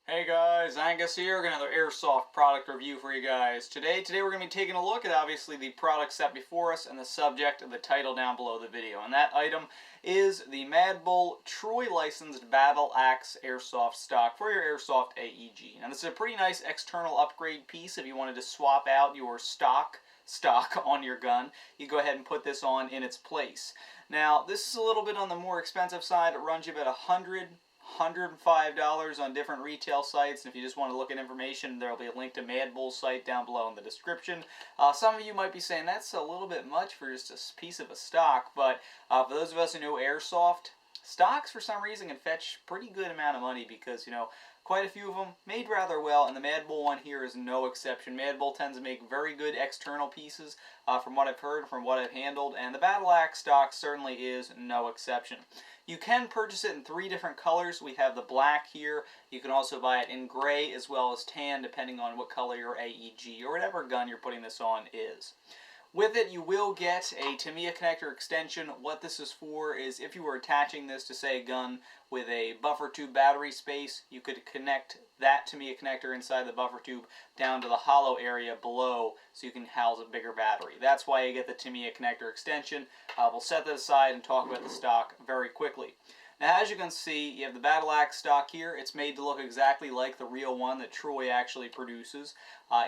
Hey guys, Angus here, got another Airsoft product review for you guys. Today we're going to be taking a look at obviously the product set before us and the subject of the title down below the video. And that item is the MadBull Troy licensed Battle Axe Airsoft stock for your Airsoft AEG. Now this is a pretty nice external upgrade piece if you wanted to swap out your stock on your gun. You go ahead and put this on in its place. Now this is a little bit on the more expensive side. It runs you about $105 on different retail sites, and if you just want to look at information, there will be a link to MadBull's site down below in the description. Some of you might be saying that's a little bit much for just a piece of a stock, but for those of us who know Airsoft, stocks for some reason can fetch pretty good amount of money because, quite a few of them made rather well, and the MadBull one here is no exception. MadBull tends to make very good external pieces from what I've heard, from what I've handled, and the Battle Axe stock certainly is no exception. You can purchase it in 3 different colors. We have the black here. You can also buy it in gray as well as tan, depending on what color your AEG or whatever gun you're putting this on is. With it, you will get a Tamiya connector extension. What this is for is if you were attaching this to, say, a gun with a buffer tube battery space, you could connect that Tamiya connector inside the buffer tube down to the hollow area below so you can house a bigger battery. That's why you get the Tamiya connector extension. We'll set that aside and talk about the stock very quickly. Now, as you can see, you have the Battle Axe stock here. It's made to look exactly like the real one that Troy actually produces.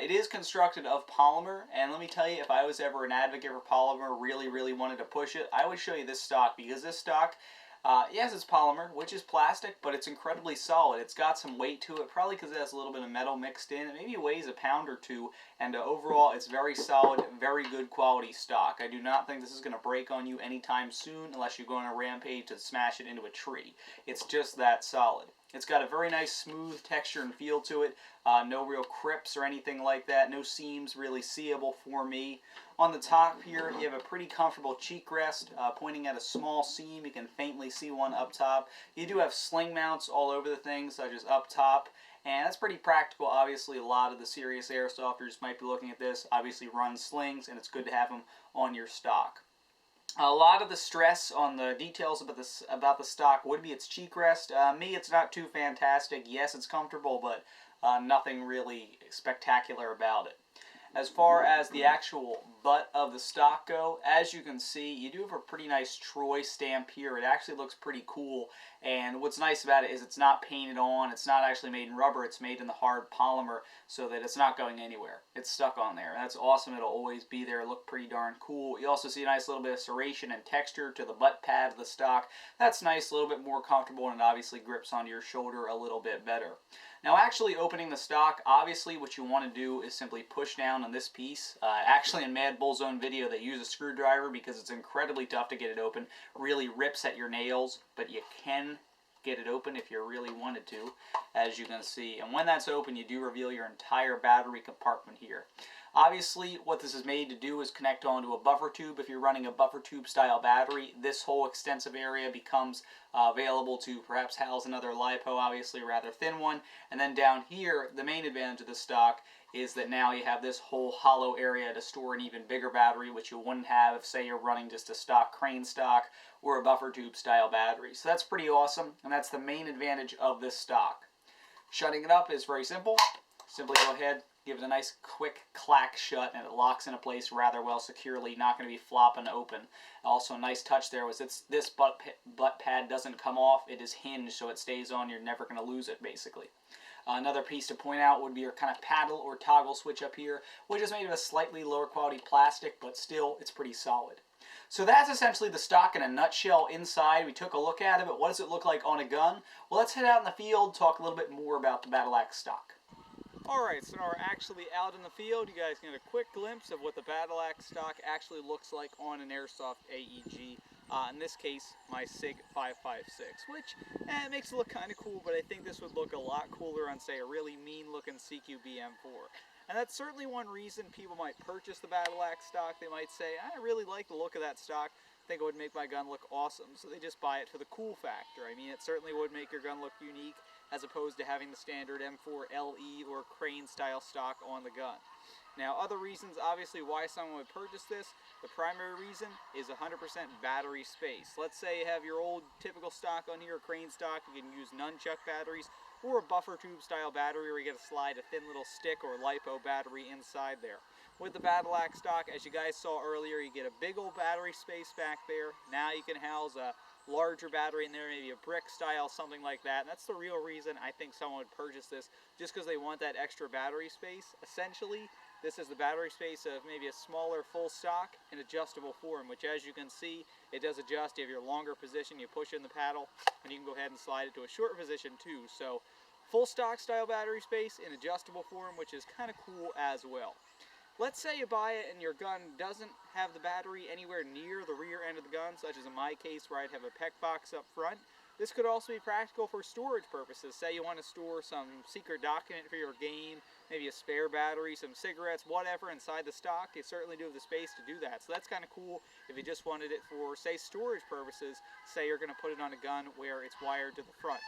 It is constructed of polymer, and let me tell you, if I was ever an advocate for polymer, really wanted to push it, I would show you this stock, because this stock, yes, it's polymer, which is plastic, but it's incredibly solid. It's got some weight to it, probably because it has a little bit of metal mixed in. It maybe weighs a pound or two, and overall, it's very solid, very good quality stock. I do not think this is going to break on you anytime soon, unless you go on a rampage to smash it into a tree. It's just that solid. It's got a very nice smooth texture and feel to it. No real crips or anything like that. No seams really seeable for me. On the top here, you have a pretty comfortable cheek rest pointing at a small seam. You can faintly see one up top. You do have sling mounts all over the thing, such as up top. And that's pretty practical. Obviously, a lot of the serious airsofters might be looking at this. Obviously run slings, and it's good to have them on your stock. A lot of the stress on the details about the stock would be its cheek rest. Me, it's not too fantastic. Yes, it's comfortable, but nothing really spectacular about it. As far as the actual butt of the stock go, as you can see, you do have a pretty nice Troy stamp here. It actually looks pretty cool, and what's nice about it is it's not painted on. It's not actually made in rubber. It's made in the hard polymer so that it's not going anywhere. It's stuck on there. That's awesome. It'll always be there. Look pretty darn cool. You also see a nice little bit of serration and texture to the butt pad of the stock. That's nice, a little bit more comfortable, and it obviously grips onto your shoulder a little bit better. Now, actually opening the stock, obviously what you want to do is simply push down on this piece. Actually, in MadBull's own video, they use a screwdriver because it's incredibly tough to get it open. Really rips at your nails, but you can get it open if you really wanted to, as you can see. And when that's open, you do reveal your entire battery compartment here. Obviously, what this is made to do is connect onto a buffer tube. If you're running a buffer tube style battery, this whole extensive area becomes available to perhaps house another LiPo, obviously a rather thin one. And then down here, the main advantage of the stock is that now you have this whole hollow area to store an even bigger battery, which you wouldn't have if, say, you're running just a stock crane stock or a buffer tube style battery. So that's pretty awesome, and that's the main advantage of this stock. Shutting it up is very simple. Simply go ahead, give it a nice quick clack shut, and it locks into place rather well securely, not going to be flopping open. Also, a nice touch there was this butt pad doesn't come off. It is hinged, so it stays on. You're never going to lose it, basically. Another piece to point out would be your kind of paddle or toggle switch up here, which is made of a slightly lower quality plastic, but still, it's pretty solid. So that's essentially the stock in a nutshell inside. We took a look at it, but what does it look like on a gun? Well, let's head out in the field, talk a little bit more about the Battle Axe stock. Alright, so now we're actually out in the field. You guys can get a quick glimpse of what the Battle Axe stock actually looks like on an Airsoft AEG. In this case, my SIG 556, which makes it look kind of cool, but I think this would look a lot cooler on, say, a really mean-looking CQB M4. And that's certainly one reason people might purchase the Battle Axe stock. They might say, I really like the look of that stock. I think it would make my gun look awesome, so they just buy it for the cool factor. I mean, it certainly would make your gun look unique, as opposed to having the standard M4 LE or crane style stock on the gun. Now, other reasons, obviously, why someone would purchase this, the primary reason is 100% battery space. Let's say you have your old typical stock on here, crane stock, you can use nunchuck batteries. or a buffer tube style battery where you get to slide a thin little stick or LiPo battery inside there. With the Battle Axe stock, as you guys saw earlier, you get a big old battery space back there. Now you can house a larger battery in there, maybe a brick style, something like that. And that's the real reason I think someone would purchase this, just because they want that extra battery space. Essentially, this is the battery space of maybe a smaller full stock in adjustable form, which as you can see, it does adjust. You have your longer position, you push in the paddle, and you can go ahead and slide it to a shorter position too. So full stock style battery space in adjustable form, which is kind of cool as well. Let's say you buy it and your gun doesn't have the battery anywhere near the rear end of the gun, such as in my case where I'd have a PEC box up front. This could also be practical for storage purposes. Say you want to store some secret document for your game, maybe a spare battery, some cigarettes, whatever inside the stock. You certainly do have the space to do that. So that's kind of cool if you just wanted it for, say, storage purposes. Say you're going to put it on a gun where it's wired to the front.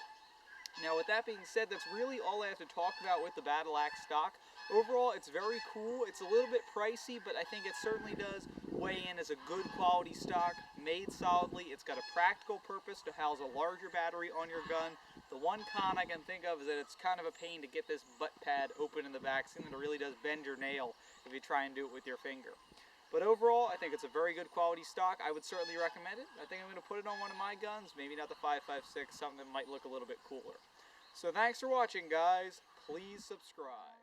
Now, with that being said, that's really all I have to talk about with the Battle Axe stock. Overall, it's very cool. It's a little bit pricey, but I think it certainly does weigh in as a good quality stock, made solidly. It's got a practical purpose to house a larger battery on your gun. The one con I can think of is that it's kind of a pain to get this butt pad open in the back, something that really does bend your nail if you try and do it with your finger. But overall, I think it's a very good quality stock. I would certainly recommend it. I think I'm going to put it on one of my guns, maybe not the 5.56, something that might look a little bit cooler. So thanks for watching, guys. Please subscribe.